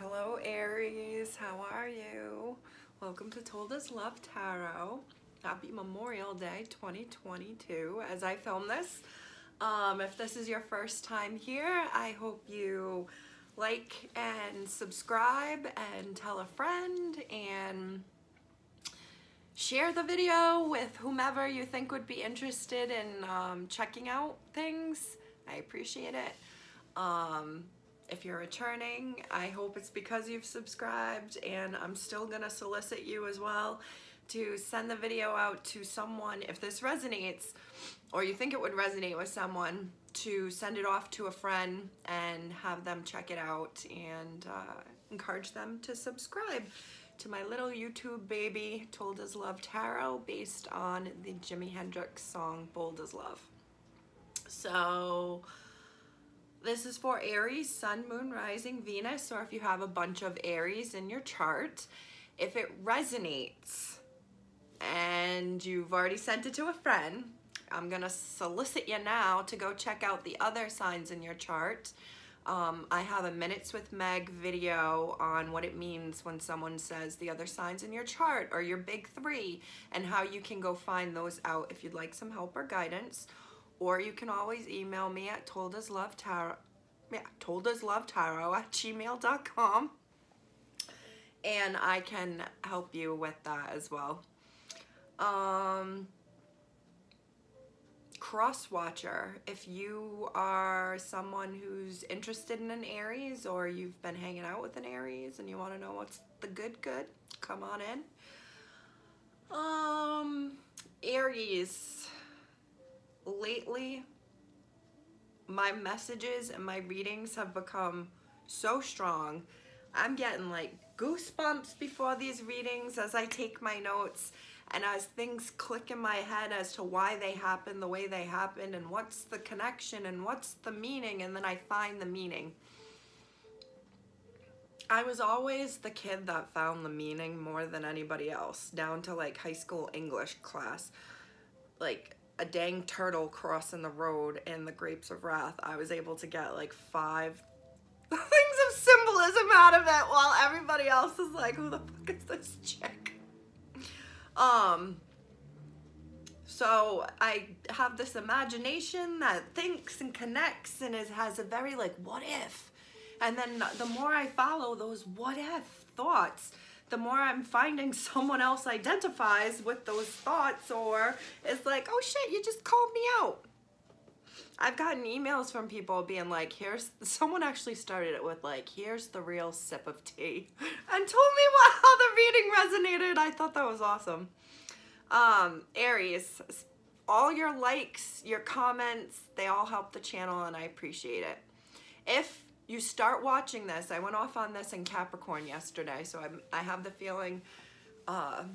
Hello Aries, how are you? Welcome to Told Us Love Tarot. Happy Memorial Day 2022 as I film this. If this is your first time here, I hope you like and subscribe and tell a friend and share the video with whomever you think would be interested in checking out things. I appreciate it. If you're returning, I hope it's because you've subscribed, and I'm still gonna solicit you as well to send the video out to someone if this resonates, or you think it would resonate with someone, to send it off to a friend and have them check it out and encourage them to subscribe to my little YouTube baby, Told Us Love Tarot, based on the Jimi Hendrix song Bold as Love. So this is for Aries, Sun, Moon, Rising, Venus, or if you have a bunch of Aries in your chart. If it resonates and you've already sent it to a friend, I'm gonna solicit you now to go check out the other signs in your chart. I have a Minutes with Meg video on what it means when someone says the other signs in your chart or your big three, and how you can go find those out if you'd like some help or guidance. Or you can always email me at toldaslovetarot@gmail.com, and I can help you with that as well. Cross watcher, if you are someone who's interested in an Aries, or you've been hanging out with an Aries and you want to know what's the good, come on in. Aries, lately my messages and my readings have become so strong. I'm getting like goosebumps before these readings as I take my notes, and as things click in my head as to why they happen the way they happen, and what's the connection and what's the meaning, and then I find the meaning. I was always the kid that found the meaning more than anybody else, down to like high school English class. Like a dang turtle crossing the road in the Grapes of Wrath, I was able to get like 5 things of symbolism out of it, while everybody else is like, who the fuck is this chick? So I have this imagination that thinks and connects and has a very like, what if? And then the more I follow those what if thoughts, the more I'm finding someone else identifies with those thoughts, or is like, oh shit, you just called me out. I've gotten emails from people being like, someone actually started it with like, here's the real sip of tea, and told me how the reading resonated. I thought that was awesome. Aries, all your likes, your comments, they all help the channel, and I appreciate it. If you start watching this, I went off on this in Capricorn yesterday, so I have the feeling, or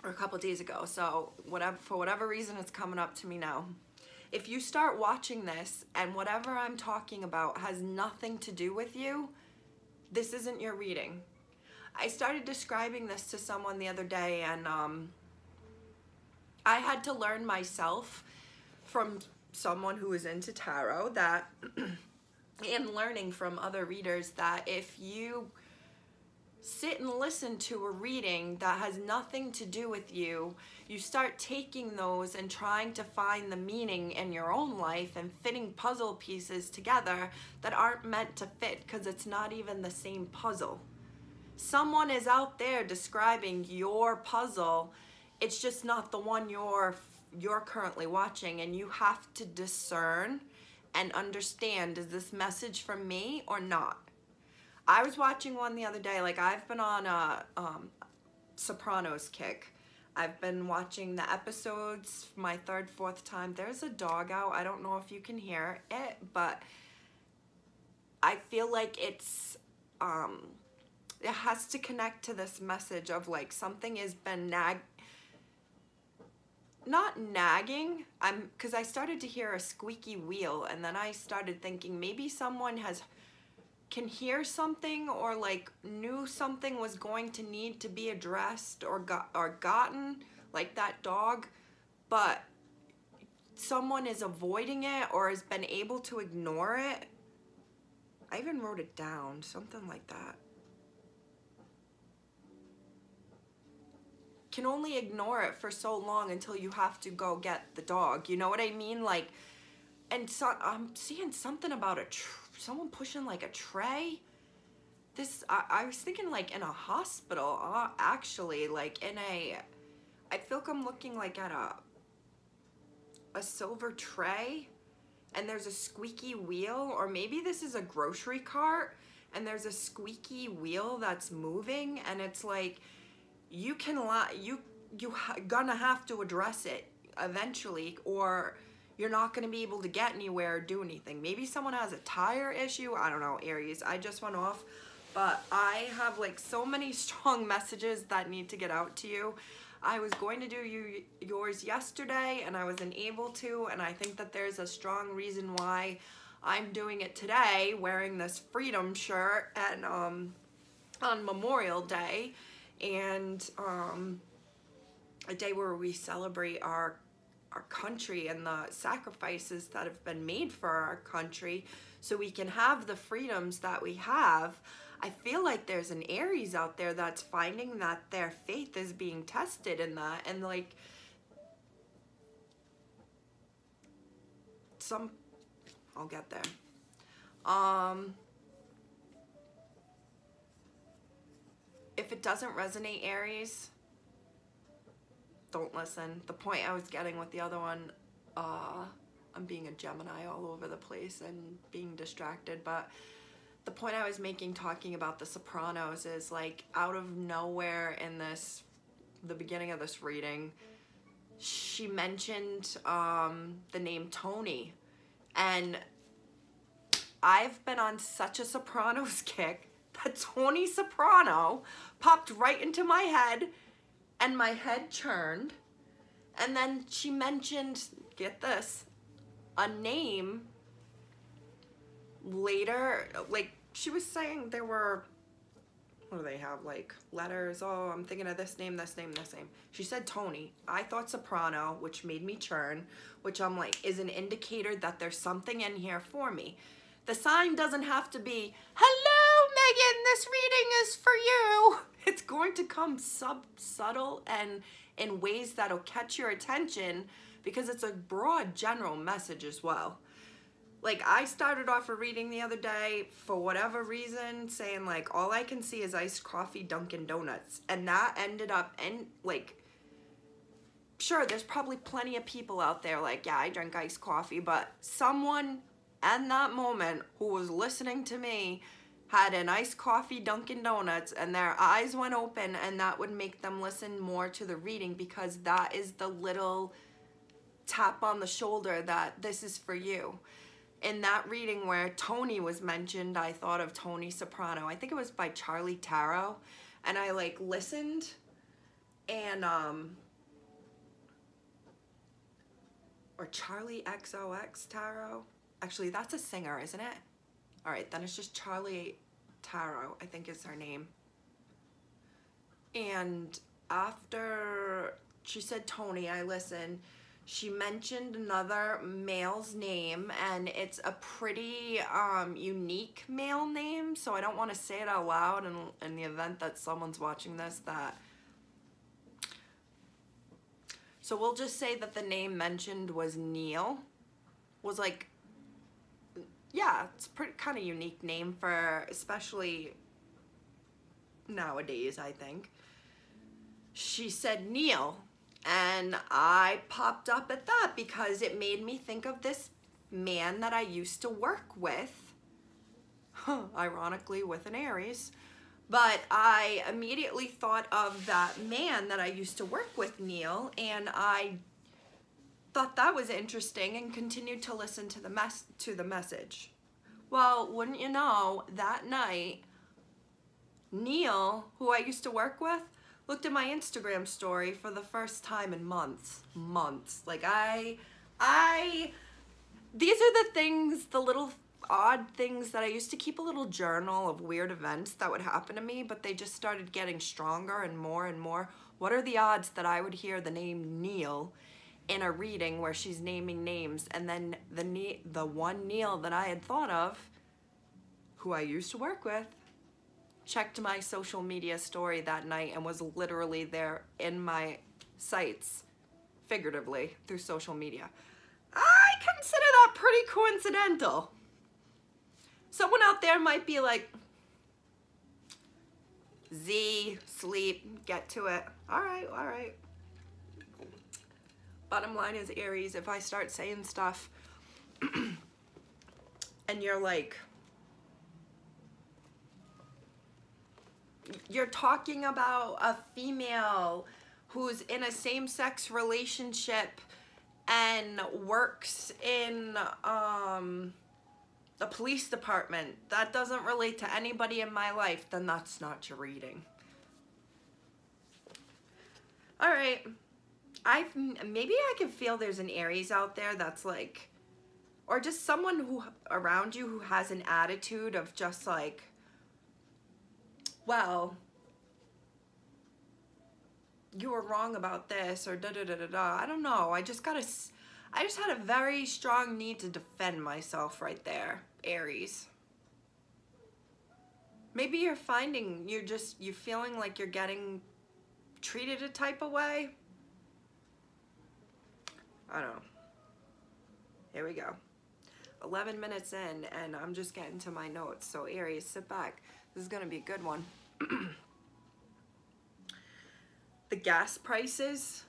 a couple days ago, so for whatever reason it's coming up to me now. If you start watching this and whatever I'm talking about has nothing to do with you, this isn't your reading. I started describing this to someone the other day, and I had to learn myself from someone who is into tarot that and learning from other readers, that if you sit and listen to a reading that has nothing to do with you, you start taking those and trying to find the meaning in your own life and fitting puzzle pieces together that aren't meant to fit, because it's not even the same puzzle. Someone is out there describing your puzzle, it's just not the one you're currently watching, and you have to discern and understand, is this message from me or not? I was watching one the other day, like I've been on a Sopranos kick. I've been watching the episodes my 3rd, 4th time. There's a dog out, I don't know if you can hear it, but I feel like it has to connect to this message of like something has been not nagging, because I started to hear a squeaky wheel, and then I started thinking maybe someone can hear something, or like knew something was going to need to be addressed or gotten, like that dog, but someone is avoiding it or has been able to ignore it. I even wrote it down, something like that. can only ignore it for so long until you have to go get the dog. You know what I mean? Like, and so I'm seeing something about someone pushing like a tray. This, I was thinking like in a hospital, actually, like in I feel like I'm looking like at a silver tray, and there's a squeaky wheel, or maybe this is a grocery cart and there's a squeaky wheel that's moving, and it's like you gonna have to address it eventually, or you're not gonna be able to get anywhere or do anything. Maybe someone has a tire issue. I don't know, Aries. I just went off, but I have like so many strong messages that need to get out to you. I was going to do yours yesterday and I wasn't able to, and I think that there's a strong reason why I'm doing it today, wearing this freedom shirt and on Memorial Day, and a day where we celebrate our country and the sacrifices that have been made for our country so we can have the freedoms that we have. I feel like there's an Aries out there that's finding that their faith is being tested in that, and like I'll get there. If it doesn't resonate, Aries, don't listen. The point I was getting with the other one, I'm being a Gemini all over the place and being distracted, but the point I was making talking about The Sopranos is like out of nowhere in the beginning of this reading, she mentioned the name Tony, and I've been on such a Sopranos kick that Tony Soprano popped right into my head, and my head churned. And then she mentioned, get this, a name later. Like, she was saying there were, what do they have, like letters? Oh, I'm thinking of this name, this name, this name. She said Tony. I thought Soprano, which made me churn, which I'm like, is an indicator that there's something in here for me. The sign doesn't have to be, hello, Megan, this reading is for you. It's going to come subtle and in ways that'll catch your attention, because it's a broad general message as well. Like, I started off a reading the other day for whatever reason saying like, all I can see is iced coffee, Dunkin' Donuts. And that ended up in like, sure, there's probably plenty of people out there like, yeah, I drink iced coffee, but someone at that moment who was listening to me had an iced coffee, Dunkin' Donuts, and their eyes went open, and that would make them listen more to the reading, because that is the little tap on the shoulder that this is for you. In that reading where Tony was mentioned, I thought of Tony Soprano. I think it was by Charlie Tarot, and I like listened, and or Charlie XOX Tarot. Actually, that's a singer, isn't it? All right, then it's just Charlie Tarot, I think is her name. And after she said Tony, I listened. She mentioned another male's name, and it's a pretty unique male name, so I don't want to say it out loud in the event that someone's watching this that... So we'll just say that the name mentioned was Neil. Was like, yeah, it's a pretty kind of unique name for, especially nowadays, I think. She said Neil, and I popped up at that because it made me think of this man that I used to work with, ironically with an Aries, but I immediately thought of that man that I used to work with, Neil, and I thought that was interesting and continued to listen to the message. Well, wouldn't you know, that night, Neil, who I used to work with, looked at my Instagram story for the first time in months. Like these are the things, the little odd things that I used to keep a little journal of weird events that would happen to me, but they just started getting stronger and more and more. What are the odds that I would hear the name Neil in a reading where she's naming names, and then the one Neil that I had thought of, who I used to work with, checked my social media story that night and was literally there in my sights, figuratively, through social media. I consider that pretty coincidental. Someone out there might be like, Z, sleep, get to it. All right, all right. Bottom line is, Aries, if I start saying stuff and you're like, you're talking about a female who's in a same-sex relationship and works in the police department, that doesn't relate to anybody in my life, then that's not your reading. All right. Maybe I can feel there's an Aries out there that's like, or just someone who around you who has an attitude of just like, well, you were wrong about this, or da da da da da. I don't know. I just had a very strong need to defend myself right there, Aries. Maybe you're finding you're feeling like you're getting treated a type of way. I don't know. Here we go. 11 minutes in, and I'm just getting to my notes. So Aries, sit back. This is gonna be a good one. The gas prices,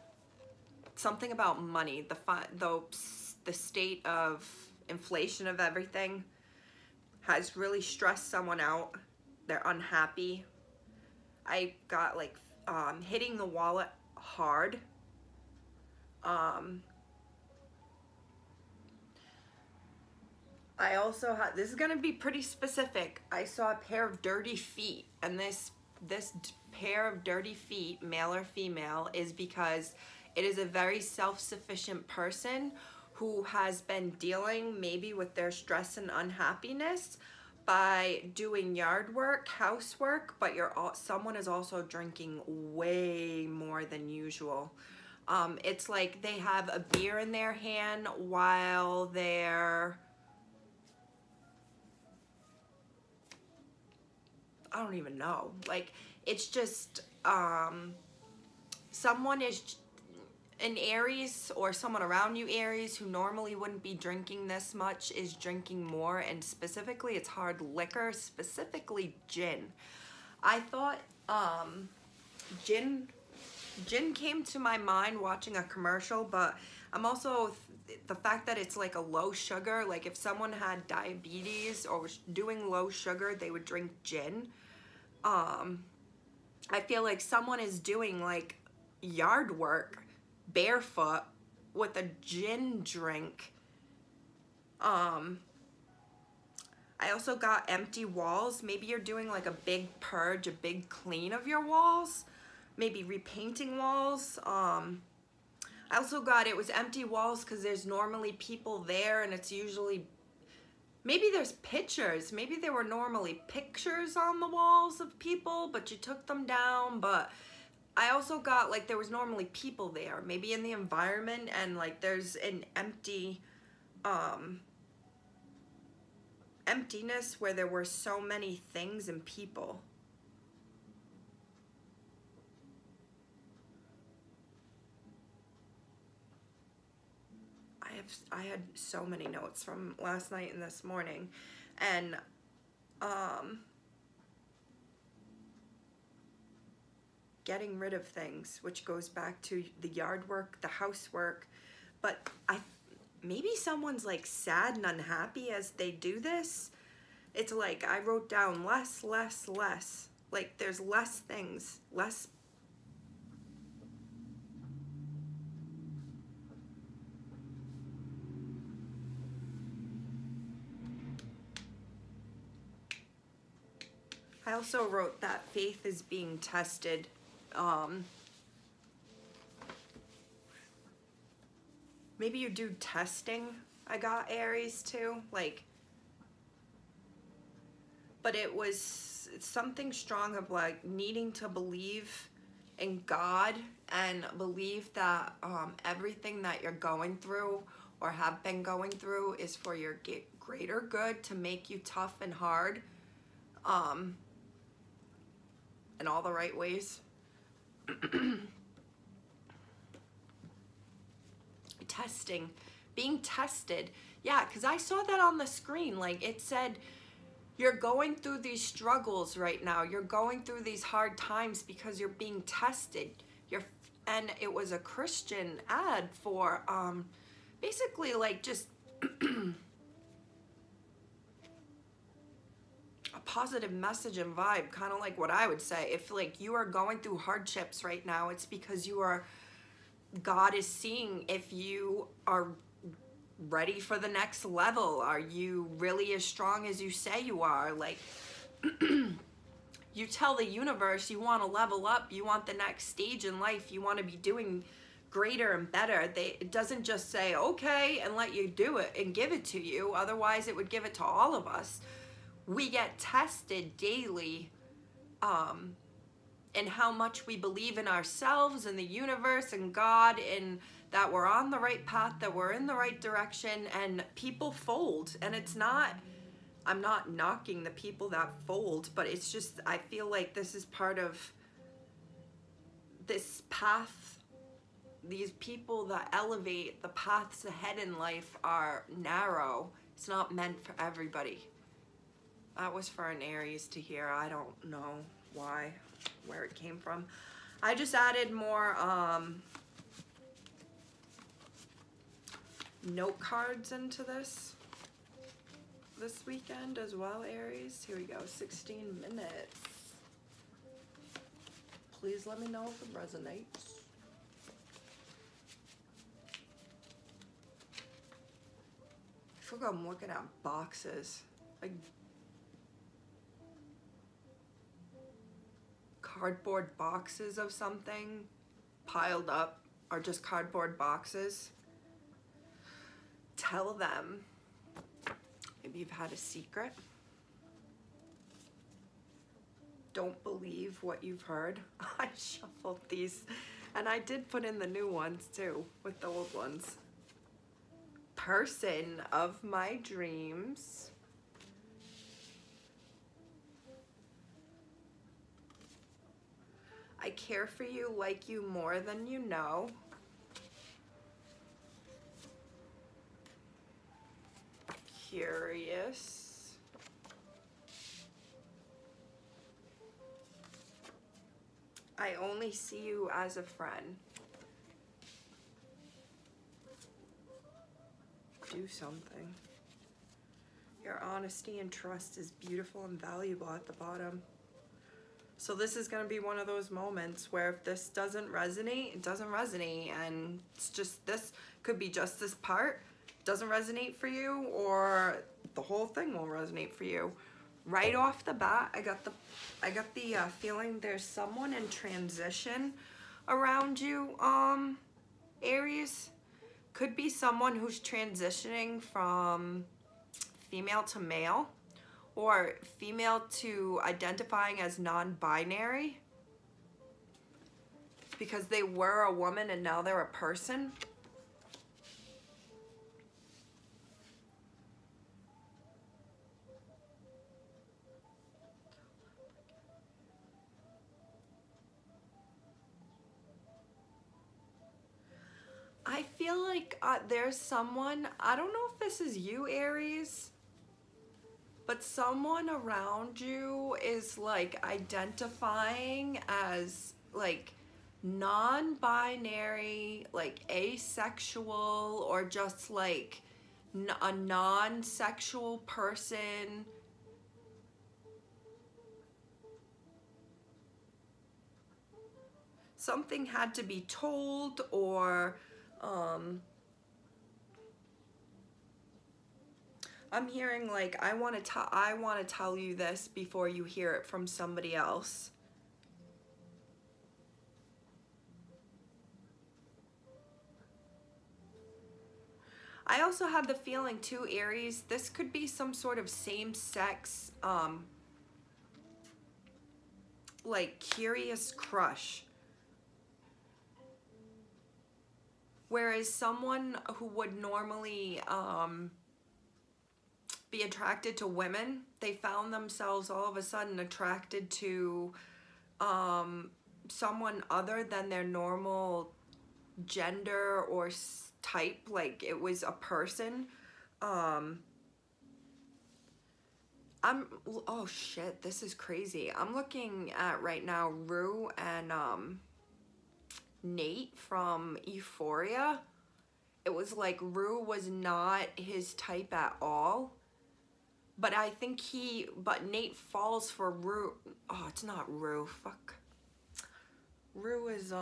something about money, the state of inflation of everything has really stressed someone out. They're unhappy. I got like hitting the wallet hard. I also had, this is gonna be pretty specific. I saw a pair of dirty feet, and this pair of dirty feet, male or female, is because it is a very self-sufficient person who has been dealing maybe with their stress and unhappiness by doing yard work, housework, but someone is also drinking way more than usual. It's like they have a beer in their hand while they're, I don't even know. Like, it's just, someone is an Aries, or someone around you, Aries, who normally wouldn't be drinking this much, is drinking more, and specifically it's hard liquor, specifically gin. I thought gin came to my mind watching a commercial, but I'm also, the fact that it's like a low sugar, like if someone had diabetes or was doing low sugar, they would drink gin. I feel like someone is doing like yard work barefoot with a gin drink. I also got empty walls. Maybe you're doing like a big purge, a big clean of your walls, maybe repainting walls. I also got, it was empty walls because there's normally people there, and it's usually, maybe there's pictures. Maybe there were normally pictures on the walls of people, but you took them down. But I also got like there was normally people there, maybe in the environment, and like there's an empty, emptiness where there were so many things and people. I had so many notes from last night and this morning, and getting rid of things, which goes back to the yard work, the housework. But maybe someone's like sad and unhappy as they do this. It's like I wrote down less, less, less. Like there's less things, less. I also wrote that faith is being tested. Maybe you do testing. I got Aries too, like, but it was something strong of like needing to believe in God and believe that everything that you're going through or have been going through is for your greater good, to make you tough and hard. in all the right ways. Testing, being tested. Yeah, because I saw that on the screen. Like it said, you're going through these struggles right now. You're going through these hard times because you're being tested. And it was a Christian ad for basically like just a positive message and vibe, kind of like what I would say. If like you are going through hardships right now, it's because God is seeing if you are ready for the next level. Are you really as strong as you say you are? Like you tell the universe you want to level up, you want the next stage in life, you want to be doing greater and better. It doesn't just say okay and let you do it and give it to you. Otherwise it would give it to all of us. We get tested daily in how much we believe in ourselves and the universe and God, and that we're on the right path, that we're in the right direction. And people fold, and it's not, I'm not knocking the people that fold, but it's just, I feel like this is part of this path. These people that elevate, the paths ahead in life are narrow. It's not meant for everybody. That was for an Aries to hear. I don't know why, where it came from. I just added more note cards into this weekend as well, Aries. Here we go, 16 minutes. Please let me know if it resonates. I feel like I'm looking at boxes, like cardboard boxes of something piled up, or just cardboard boxes. Tell them. Maybe you've had a secret. Don't believe what you've heard. I shuffled these, and I did put in the new ones too with the old ones. Person of my dreams. I care for you, like you more than you know. Curious. I only see you as a friend. Do something. Your honesty and trust is beautiful and valuable at the bottom. So this is going to be one of those moments where if this doesn't resonate, it doesn't resonate. And it's just, this could be just this part doesn't resonate for you, or the whole thing won't resonate for you. Right off the bat, I got the feeling there's someone in transition around you, Aries. Could be someone who's transitioning from female to male, or female to identifying as non-binary, because they were a woman and now they're a person. I feel like there's someone, I don't know if this is you, Aries, but someone around you is like identifying as like non-binary, like asexual, or just like a non-sexual person. Something had to be told, or I'm hearing like, I want to tell you this before you hear it from somebody else. I also had the feeling too, Aries, this could be some sort of same-sex, like curious crush. Whereas someone who would normally be attracted to women, they found themselves all of a sudden attracted to someone other than their normal gender or type, like it was a person. Oh shit, this is crazy. I'm looking at right now Rue and Nate from Euphoria. It was like Rue was not his type at all. But I think but Nate falls for Rue. Oh, it's not Rue. Fuck. Rue is,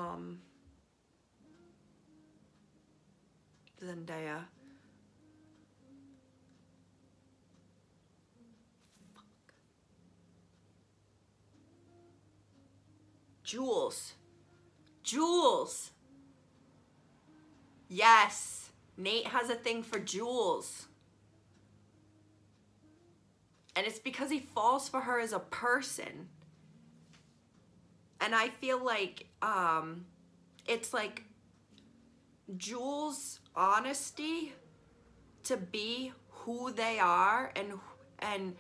Zendaya. Fuck. Jules. Jules. Yes. Nate has a thing for Jules. And it's because he falls for her as a person. And I feel like it's like Jules' honesty to be who they are and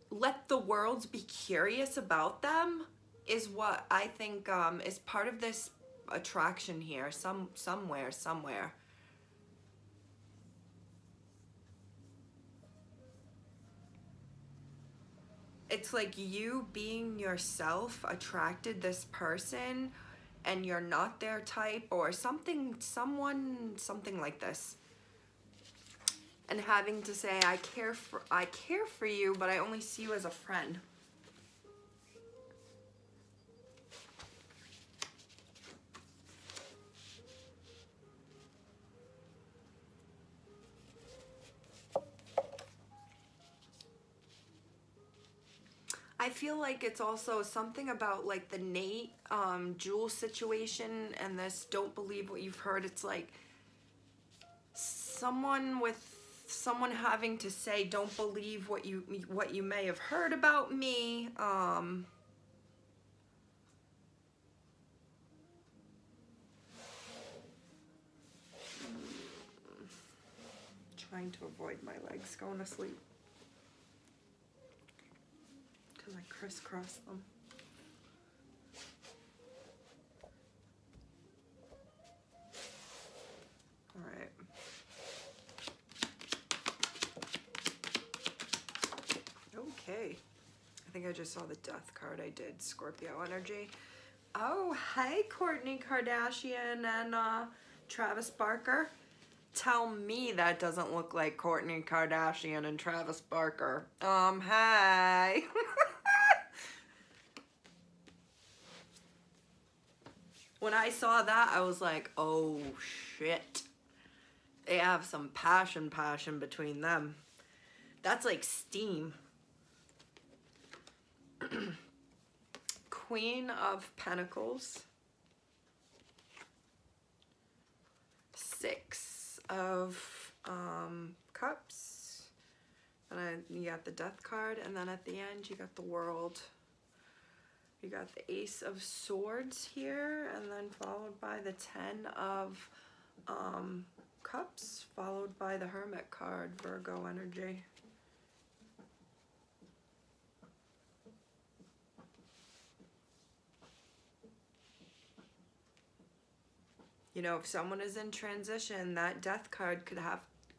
let the world be curious about them is what I think is part of this attraction here, somewhere. It's like you being yourself attracted this person and you're not their type or something like this. And having to say, I care for you, but I only see you as a friend. I feel like it's also something about like the Nate Jules situation and this don't believe what you've heard. It's like someone having to say don't believe what you may have heard about me. Trying to avoid my legs going to sleep. Because I crisscross them. Alright. Okay. I think I just saw the death card. I did. Scorpio energy. Oh, hey, Kourtney Kardashian and Travis Barker. Tell me that doesn't look like Kourtney Kardashian and Travis Barker. Hey. When I saw that, I was like, oh shit. They have some passion between them. That's like steam. Queen of Pentacles. Six of Cups. And you got the Death card, and then at the end you got the World. You got the Ace of Swords here, and then followed by the Ten of Cups, followed by the Hermit card, Virgo energy. You know, if someone is in transition, that Death card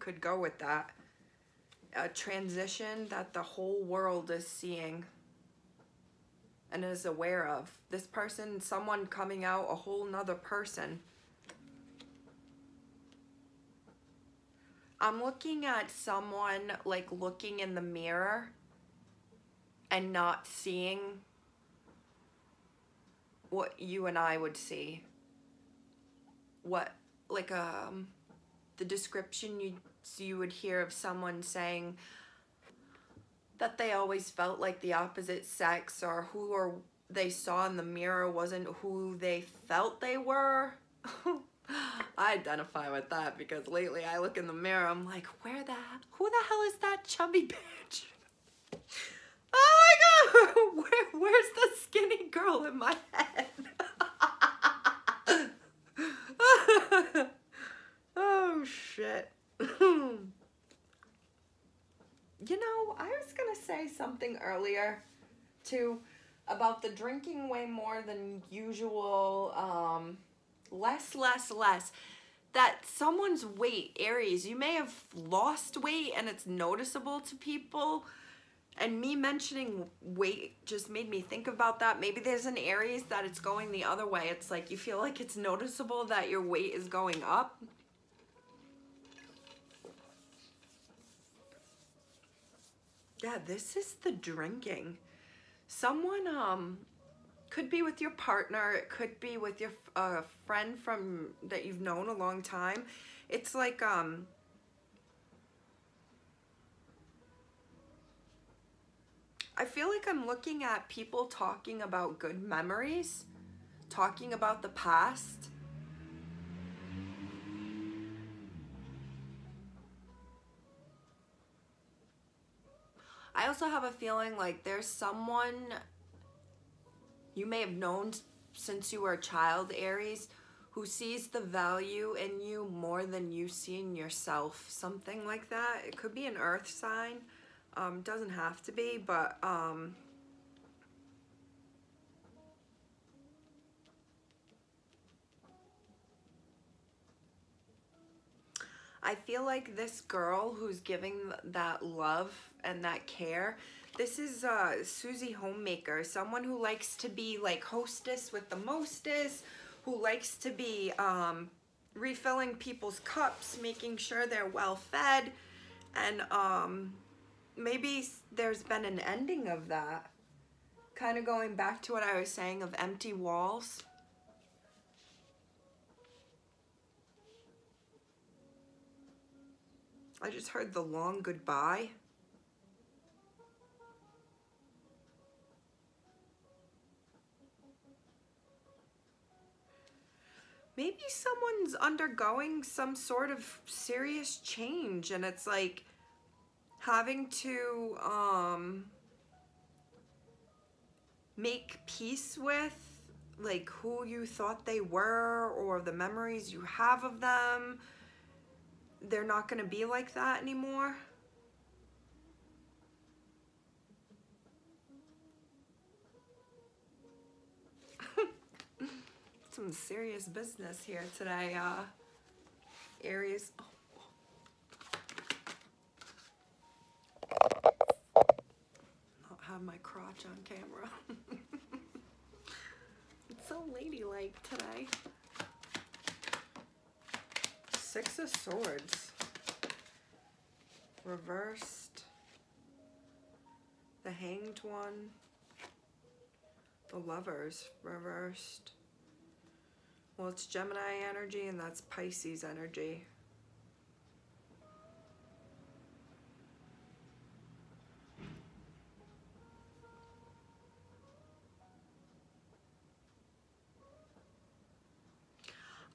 could go with that. A transition that the whole world is seeing and is aware of. This person, someone coming out, a whole nother person. I'm looking at someone like looking in the mirror and not seeing what you and I would see. What, like the description you would hear of someone saying that they always felt like the opposite sex, or who they saw in the mirror wasn't who they felt they were. I identify with that because lately I look in the mirror, I'm like, who the hell is that chubby bitch? Oh my god, where's the skinny girl in my head? Oh shit. You know, I was gonna say something earlier too about the drinking way more than usual, less. That someone's weight, Aries, you may have lost weight and it's noticeable to people. And me mentioning weight just made me think about that. Maybe there's an Aries that it's going the other way. It's like you feel like it's noticeable that your weight is going up. Yeah, this is the drinking. Someone could be with your partner. It could be with your friend from that you've known a long time. It's like I feel like I'm looking at people talking about good memories, talking about the past. I also have a feeling like there's someone you may have known since you were a child, Aries, who sees the value in you more than you see in yourself. Something like that. It could be an earth sign. Doesn't have to be, but I feel like this girl who's giving that love and that care, this is Susie Homemaker, someone who likes to be like hostess with the mostest, who likes to be refilling people's cups, making sure they're well fed, and maybe there's been an ending of that. Kind of going back to what I was saying of empty walls. I just heard the long goodbye. Maybe someone's undergoing some sort of serious change and it's like having to make peace with like who you thought they were or the memories you have of them. They're not going to be like that anymore. Some serious business here today, Aries. Oh. Not have my crotch on camera. It's so ladylike today. Six of Swords. Reversed. The Hanged One. The Lovers. Reversed. Well, it's Gemini energy and that's Pisces energy.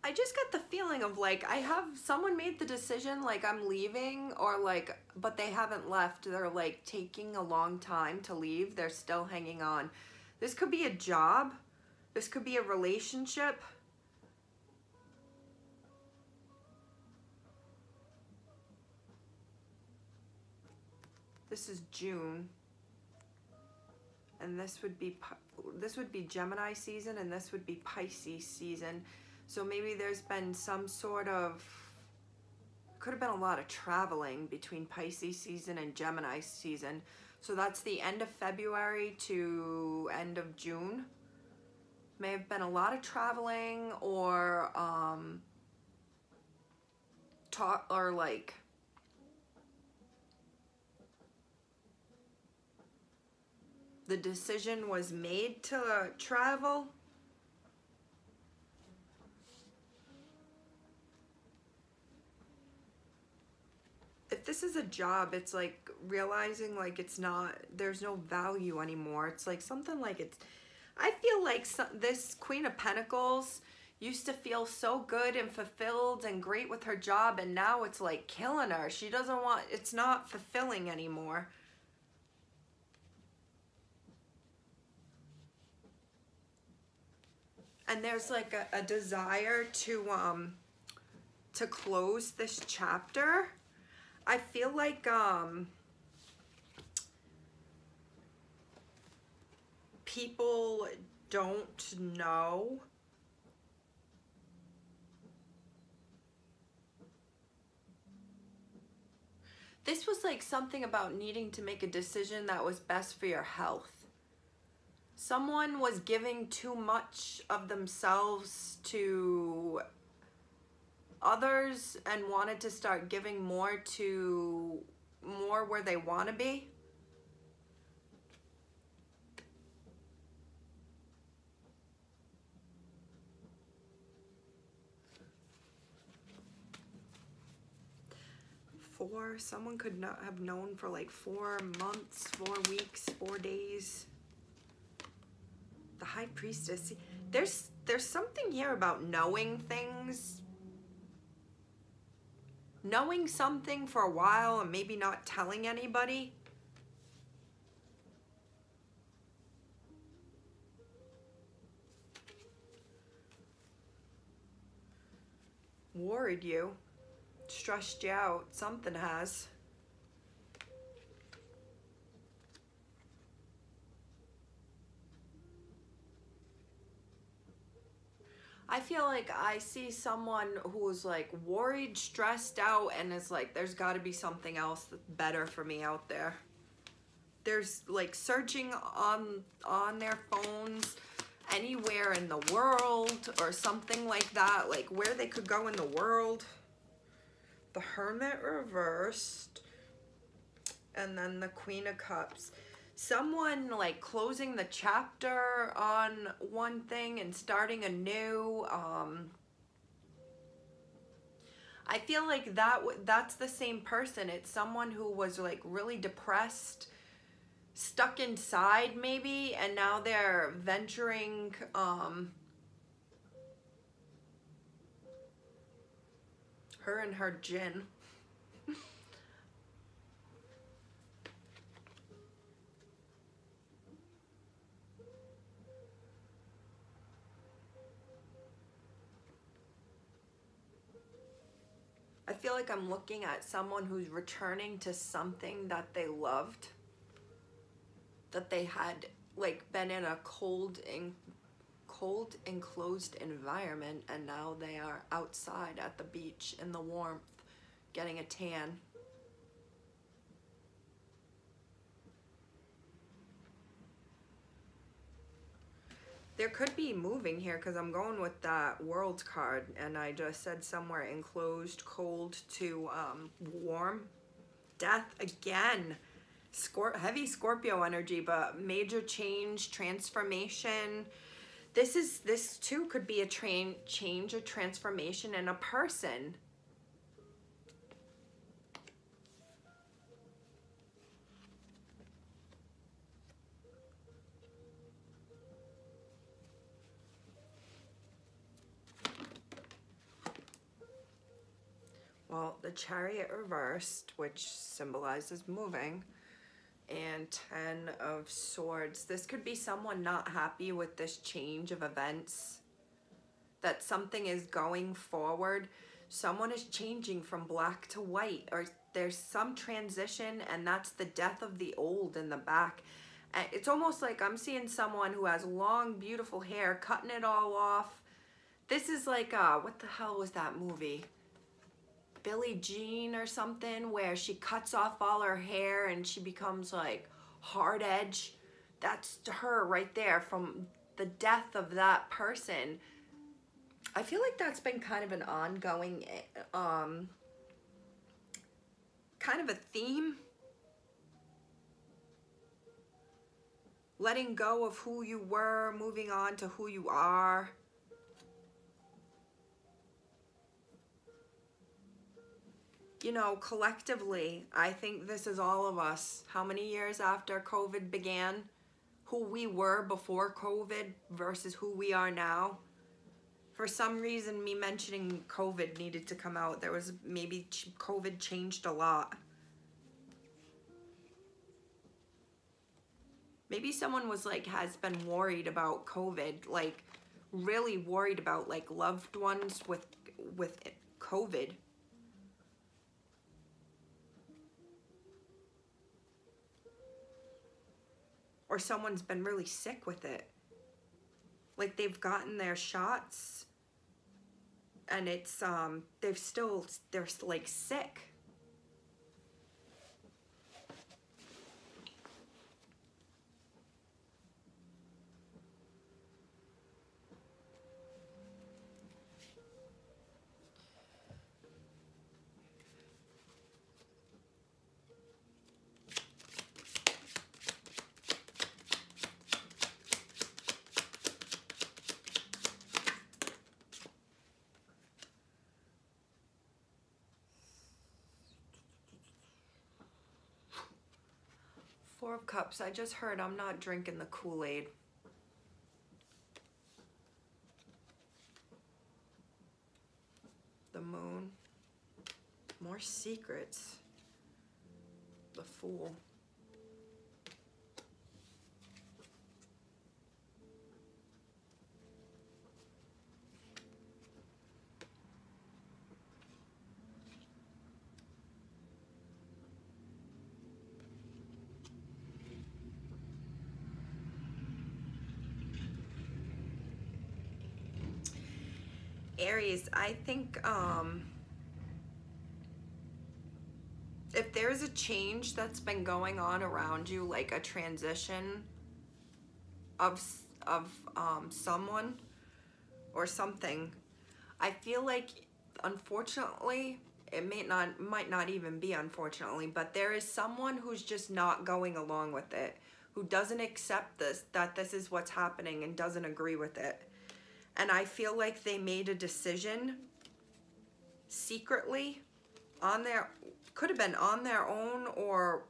I just got the feeling of like I have someone made the decision like I'm leaving or like but they haven't left. They're like taking a long time to leave. They're still hanging on. This could be a job. This could be a relationship. This is June. And this would be Gemini season and this would be Pisces season. So maybe there's been some sort of, could have been a lot of traveling between Pisces season and Gemini season. So that's the end of February to end of June. May have been a lot of traveling or like the decision was made to travel. If this is a job, it's like realizing like it's not, there's no value anymore. It's like something like it's, I feel like this Queen of Pentacles used to feel so good and fulfilled and great with her job, and now it's like killing her. She doesn't want, it's not fulfilling anymore. And there's like a desire to close this chapter. I feel like people don't know. This was like something about needing to make a decision that was best for your health. Someone was giving too much of themselves to others and wanted to start giving more where they want to be. Someone could not have known for like 4 months, 4 weeks, 4 days. The High Priestess. There's something here about knowing things. Knowing something for a while and maybe not telling anybody. Worried you. Stressed you out. Something has. I feel like I see someone who's like worried, stressed out, and is like, there's got to be something else that's better for me out there. There's like searching on their phones anywhere in the world or something like that, like where they could go in the world. The Hermit reversed, and then the Queen of Cups. Someone like closing the chapter on one thing and starting a new. I feel like that's the same person. It's someone who was like really depressed, stuck inside maybe, and now they're venturing her and her djinn. I feel like I'm looking at someone who's returning to something that they loved, that they had like been in a cold enclosed environment, and now they are outside at the beach in the warmth getting a tan. There could be moving here because I'm going with that World card, and I just said somewhere enclosed, cold to warm. Death again. Heavy Scorpio energy, but major change, transformation. This too could be a change or transformation in a person. Well, the Chariot reversed, which symbolizes moving, and 10 of Swords. This could be someone not happy with this change of events, that something is going forward. Someone is changing from black to white, or there's some transition, and that's the death of the old in the back. And it's almost like I'm seeing someone who has long, beautiful hair, cutting it all off. This is like, what the hell was that movie? Billie Jean or something, where she cuts off all her hair and she becomes like hard edge. That's her right there from the death of that person. I feel like that's been kind of an ongoing kind of a theme. Letting go of who you were, moving on to who you are. You know, collectively, I think this is all of us. How many years after COVID began? Who we were before COVID versus who we are now. For some reason, me mentioning COVID needed to come out. There was maybe COVID changed a lot. Maybe someone was like, has been worried about COVID, like really worried about like loved ones with COVID. or someone's been really sick with it. Like they've gotten their shots and it's, they're like sick. Four of Cups. I just heard I'm not drinking the Kool-Aid. The Moon. More secrets. The Fool. Aries, I think if there's a change that's been going on around you, like a transition of someone or something, I feel like, unfortunately, it might not even be unfortunately, but there is someone who's just not going along with it, who doesn't accept that this is what's happening and doesn't agree with it. And I feel like they made a decision secretly on their, could have been on their own or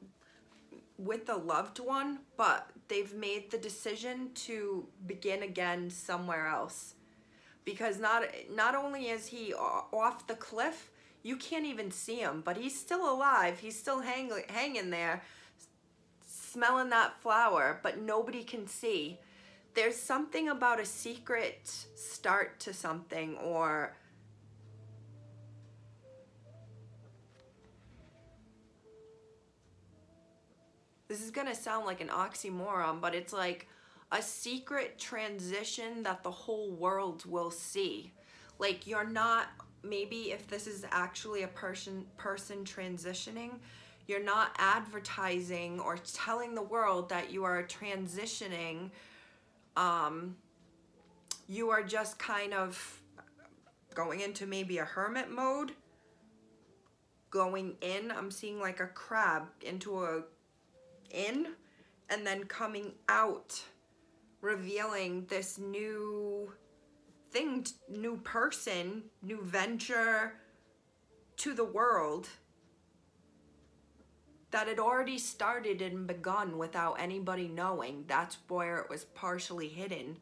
with a loved one, but they've made the decision to begin again somewhere else. Because not only is he off the cliff, you can't even see him, but he's still alive. He's still hanging there, smelling that flower, but nobody can see. There's something about a secret start to something, or this is gonna sound like an oxymoron, but it's like a secret transition that the whole world will see. Like, you're not, maybe if this is actually a person transitioning, you're not advertising or telling the world that you are transitioning. You are just kind of going into maybe a hermit mode, going in, I'm seeing like a crab into a inn, and then coming out, revealing this new thing, new person, new venture to the world that had already started and begun without anybody knowing. That's where it was partially hidden.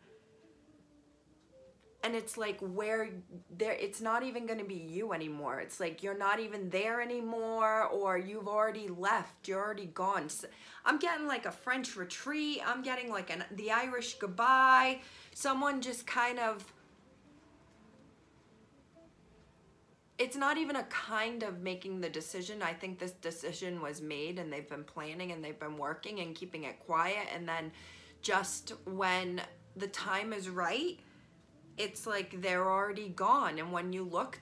And it's like where there, it's not even going to be you anymore. It's like you're not even there anymore, or you've already left. You're already gone. So I'm getting like a French retreat. I'm getting like the Irish goodbye. Someone just kind of, it's not even a kind of making the decision. I think this decision was made, and they've been planning and they've been working and keeping it quiet. And then just when the time is right, it's like they're already gone. And when you look,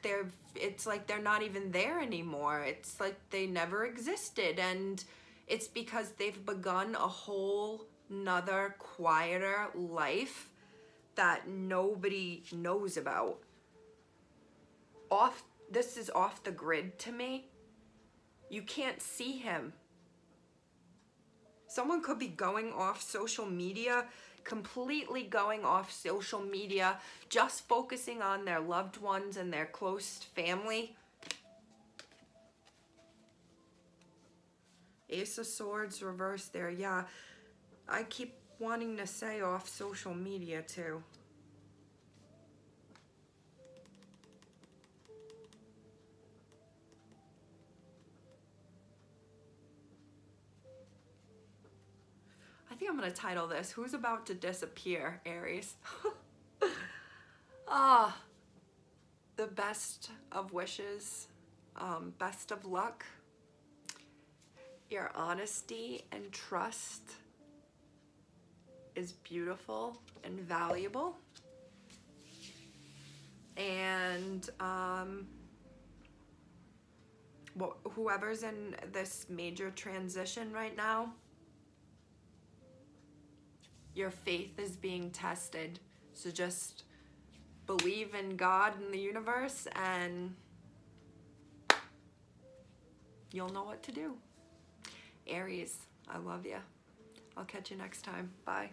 it's like they're not even there anymore. It's like they never existed. And it's because they've begun a whole nother quieter life that nobody knows about. This is off the grid to me. You can't see him. Someone could be going off social media, completely going off social media, just focusing on their loved ones and their close family. Ace of Swords reversed there. Yeah, I keep wanting to say off social media too. I think I'm going to title this, Who's About to Disappear, Aries? The best of wishes, best of luck. Your honesty and trust is beautiful and valuable. And whoever's in this major transition right now, your faith is being tested. So just believe in God and the universe, and you'll know what to do. Aries, I love you. I'll catch you next time. Bye.